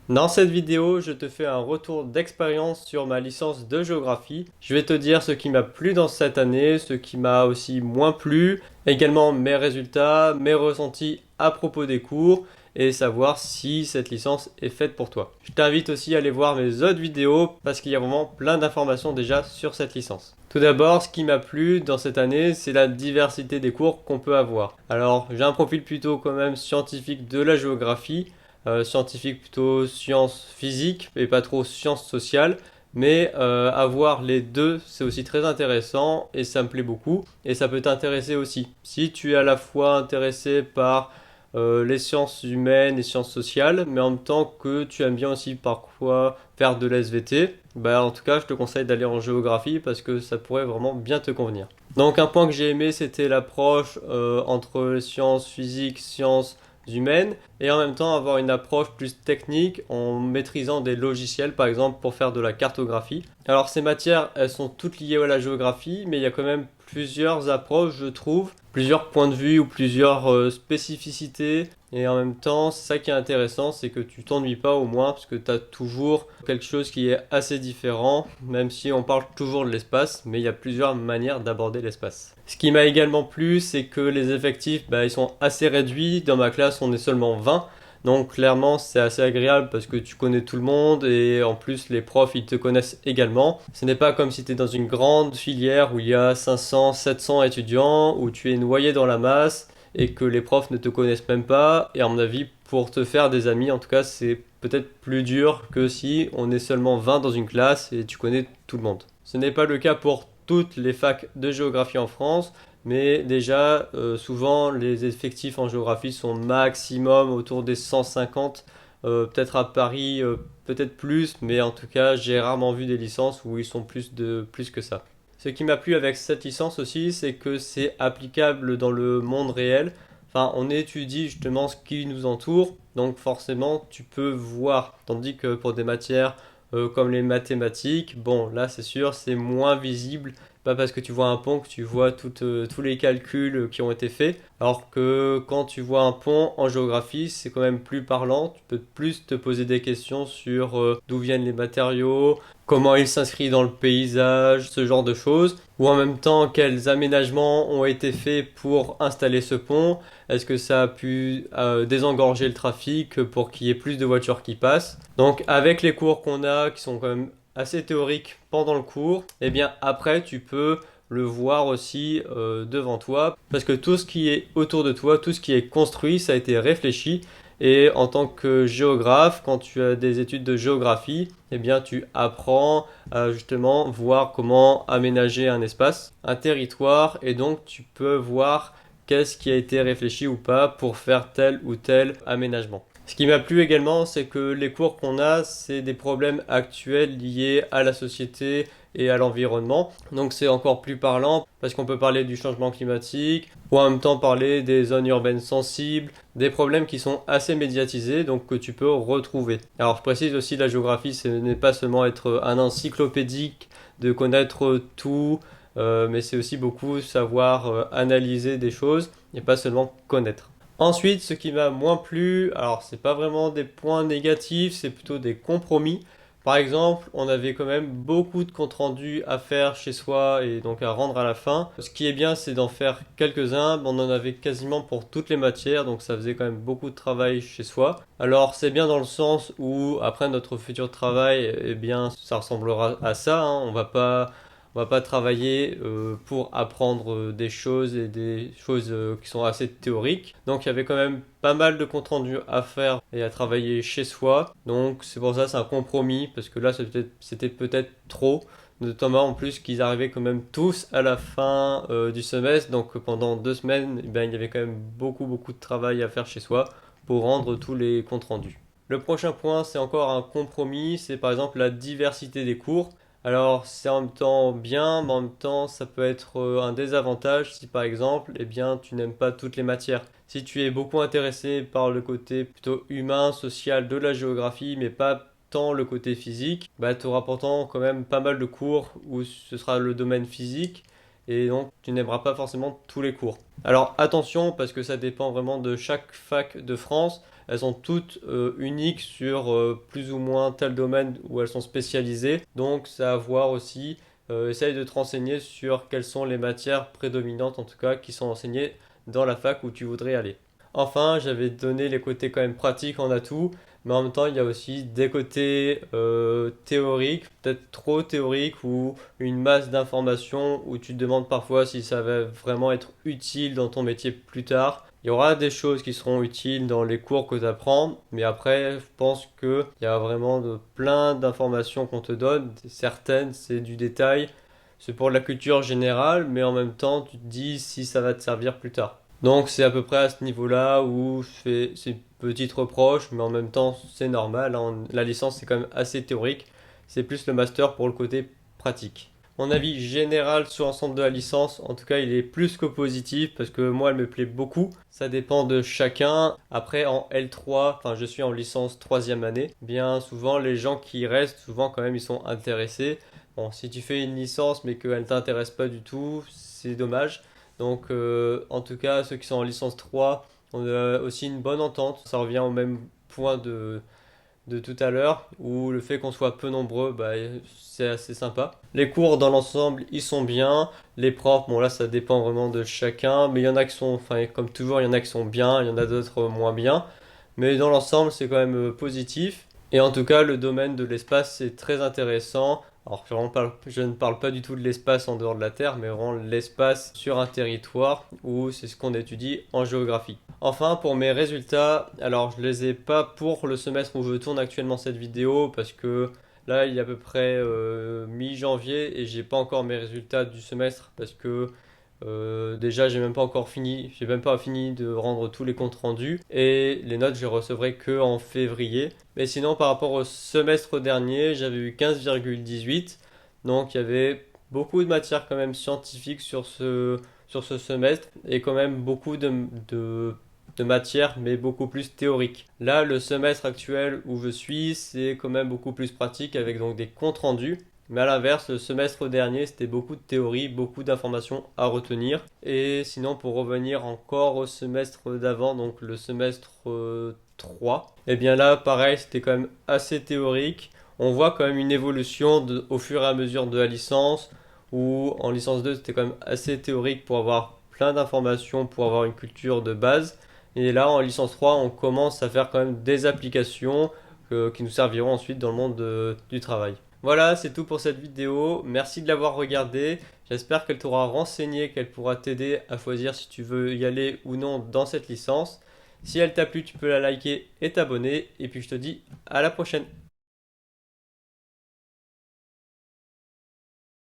Dans cette vidéo, je te fais un retour d'expérience sur ma licence de géographie. Je vais te dire ce qui m'a plu dans cette année, ce qui m'a aussi moins plu, également mes résultats, mes ressentis à propos des cours et savoir si cette licence est faite pour toi. Je t'invite aussi à aller voir mes autres vidéos parce qu'il y a vraiment plein d'informations déjà sur cette licence. Tout d'abord, ce qui m'a plu dans cette année, c'est la diversité des cours qu'on peut avoir. Alors, j'ai un profil plutôt quand même scientifique de la géographie, scientifique plutôt sciences physiques et pas trop sciences sociales. Mais avoir les deux, c'est aussi très intéressant et ça me plaît beaucoup. Et ça peut t'intéresser aussi. Si tu es à la fois intéressé par les sciences humaines et sciences sociales, mais en même temps que tu aimes bien aussi parfois faire de l'SVT, bah en tout cas je te conseille d'aller en géographie parce que ça pourrait vraiment bien te convenir. Donc un point que j'ai aimé c'était l'approche entre sciences physiques, sciences humaines et en même temps avoir une approche plus technique en maîtrisant des logiciels par exemple pour faire de la cartographie. Alors ces matières elles sont toutes liées à la géographie mais il y a quand même plusieurs approches je trouve, plusieurs points de vue ou plusieurs spécificités et en même temps c'est ça qui est intéressant c'est que tu t'ennuies pas au moins parce que tu as toujours quelque chose qui est assez différent même si on parle toujours de l'espace mais il y a plusieurs manières d'aborder l'espace. Ce qui m'a également plu c'est que les effectifs ils sont assez réduits, dans ma classe on est seulement 20 donc clairement c'est assez agréable parce que tu connais tout le monde et en plus les profs ils te connaissent également. Ce n'est pas comme si tu es dans une grande filière où il y a 500, 700 étudiants, où tu es noyé dans la masse et que les profs ne te connaissent même pas. Et à mon avis pour te faire des amis en tout cas c'est peut-être plus dur que si on est seulement 20 dans une classe et tu connais tout le monde. Ce n'est pas le cas pour toutes les facs de géographie en France. Mais déjà, souvent, les effectifs en géographie sont maximum autour des 150. Peut-être à Paris, peut-être plus, mais en tout cas, j'ai rarement vu des licences où ils sont plus que ça. Ce qui m'a plu avec cette licence aussi, c'est que c'est applicable dans le monde réel. Enfin, on étudie justement ce qui nous entoure, donc forcément, tu peux voir. Tandis que pour des matières comme les mathématiques, bon, là, c'est sûr, c'est moins visible pas parce que tu vois un pont que tu vois tous les calculs qui ont été faits. Alors que quand tu vois un pont en géographie, c'est quand même plus parlant. Tu peux plus te poser des questions sur d'où viennent les matériaux, comment il s'inscrit dans le paysage, ce genre de choses. Ou en même temps, quels aménagements ont été faits pour installer ce pont. Est-ce que ça a pu désengorger le trafic pour qu'il y ait plus de voitures qui passent. Donc avec les cours qu'on a, qui sont quand même assez théorique pendant le cours, et bien après tu peux le voir aussi devant toi parce que tout ce qui est autour de toi, tout ce qui est construit, ça a été réfléchi et en tant que géographe, quand tu as des études de géographie, eh bien tu apprends à justement voir comment aménager un espace, un territoire et donc tu peux voir qu'est-ce qui a été réfléchi ou pas pour faire tel ou tel aménagement. Ce qui m'a plu également, c'est que les cours qu'on a, c'est des problèmes actuels liés à la société et à l'environnement. Donc c'est encore plus parlant parce qu'on peut parler du changement climatique ou en même temps parler des zones urbaines sensibles, des problèmes qui sont assez médiatisés donc que tu peux retrouver. Alors je précise aussi la géographie, ce n'est pas seulement être un encyclopédique, de connaître tout, mais c'est aussi beaucoup savoir analyser des choses et pas seulement connaître. Ensuite, ce qui m'a moins plu, alors c'est pas vraiment des points négatifs, c'est plutôt des compromis. Par exemple, on avait quand même beaucoup de comptes rendus à faire chez soi et donc à rendre à la fin. Ce qui est bien, c'est d'en faire quelques-uns. On en avait quasiment pour toutes les matières, donc ça faisait quand même beaucoup de travail chez soi. Alors c'est bien dans le sens où après notre futur travail, eh bien ça ressemblera à ça, hein. On va pas travailler pour apprendre des choses et des choses qui sont assez théoriques. Donc il y avait quand même pas mal de comptes rendus à faire et à travailler chez soi. Donc c'est pour ça c'est un compromis parce que là c'était peut-être trop. Notamment en plus qu'ils arrivaient quand même tous à la fin du semestre. Donc pendant 2 semaines, il y avait quand même beaucoup de travail à faire chez soi pour rendre tous les comptes rendus. Le prochain point, c'est encore un compromis, c'est par exemple la diversité des cours. Alors c'est en même temps bien, mais en même temps ça peut être un désavantage si par exemple eh bien, tu n'aimes pas toutes les matières. Si tu es beaucoup intéressé par le côté plutôt humain, social de la géographie, mais pas tant le côté physique, tu auras pourtant quand même pas mal de cours où ce sera le domaine physique et donc tu n'aimeras pas forcément tous les cours. Alors attention parce que ça dépend vraiment de chaque fac de France. elles sont toutes uniques sur plus ou moins tel domaine où elles sont spécialisées. Donc c'est à voir aussi. Essaye de te renseigner sur quelles sont les matières prédominantes en tout cas qui sont enseignées dans la fac où tu voudrais aller. Enfin, j'avais donné les côtés quand même pratiques en atout, mais en même temps, il y a aussi des côtés théoriques, peut-être trop théoriques, ou une masse d'informations où tu te demandes parfois si ça va vraiment être utile dans ton métier plus tard. Il y aura des choses qui seront utiles dans les cours que tu apprends, mais après, je pense qu'il y a vraiment plein d'informations qu'on te donne. Certaines, c'est du détail, c'est pour la culture générale, mais en même temps, tu te dis si ça va te servir plus tard. Donc c'est à peu près à ce niveau-là où je fais ces petites reproches, mais en même temps c'est normal, hein. La licence c'est quand même assez théorique, c'est plus le master pour le côté pratique. Mon avis général sur l'ensemble de la licence, en tout cas il est plus que positif parce que moi elle me plaît beaucoup. Ça dépend de chacun. Après en L3, enfin je suis en licence troisième année, bien souvent les gens qui restent, souvent quand même ils sont intéressés. Bon, si tu fais une licence mais qu'elle ne t'intéresse pas du tout, c'est dommage. Donc, en tout cas, ceux qui sont en licence 3, on a aussi une bonne entente. Ça revient au même point de tout à l'heure, où le fait qu'on soit peu nombreux, bah, c'est assez sympa. Les cours dans l'ensemble, ils sont bien. Les profs, bon là, ça dépend vraiment de chacun, mais il y en a qui sont, enfin, comme toujours, il y en a qui sont bien, il y en a d'autres moins bien. Mais dans l'ensemble, c'est quand même positif. Et en tout cas, le domaine de l'espace, c'est très intéressant. Alors, je ne parle pas du tout de l'espace en dehors de la Terre, mais vraiment l'espace sur un territoire où c'est ce qu'on étudie en géographie. Enfin, pour mes résultats, alors je les ai pas pour le semestre où je tourne actuellement cette vidéo parce que là, il y a à peu près mi-janvier et j'ai pas encore mes résultats du semestre parce que déjà, j'ai même pas fini de rendre tous les comptes rendus et les notes je les recevrai que en février. Mais sinon, par rapport au semestre dernier, j'avais eu 15,18, donc il y avait beaucoup de matières quand même scientifiques sur ce semestre et quand même beaucoup de matières, mais beaucoup plus théoriques. Là, le semestre actuel où je suis, c'est quand même beaucoup plus pratique avec donc des comptes rendus. Mais à l'inverse, le semestre dernier, c'était beaucoup de théorie, beaucoup d'informations à retenir. Et sinon, pour revenir encore au semestre d'avant, donc le semestre 3, et bien là, pareil, c'était quand même assez théorique. On voit quand même une évolution au fur et à mesure de la licence, où en licence 2, c'était quand même assez théorique pour avoir plein d'informations, pour avoir une culture de base. Et là, en licence 3, on commence à faire quand même des applications qui nous serviront ensuite dans le monde du travail. Voilà, c'est tout pour cette vidéo. Merci de l'avoir regardée. J'espère qu'elle t'aura renseigné, qu'elle pourra t'aider à choisir si tu veux y aller ou non dans cette licence. Si elle t'a plu, tu peux la liker et t'abonner. Et puis je te dis à la prochaine.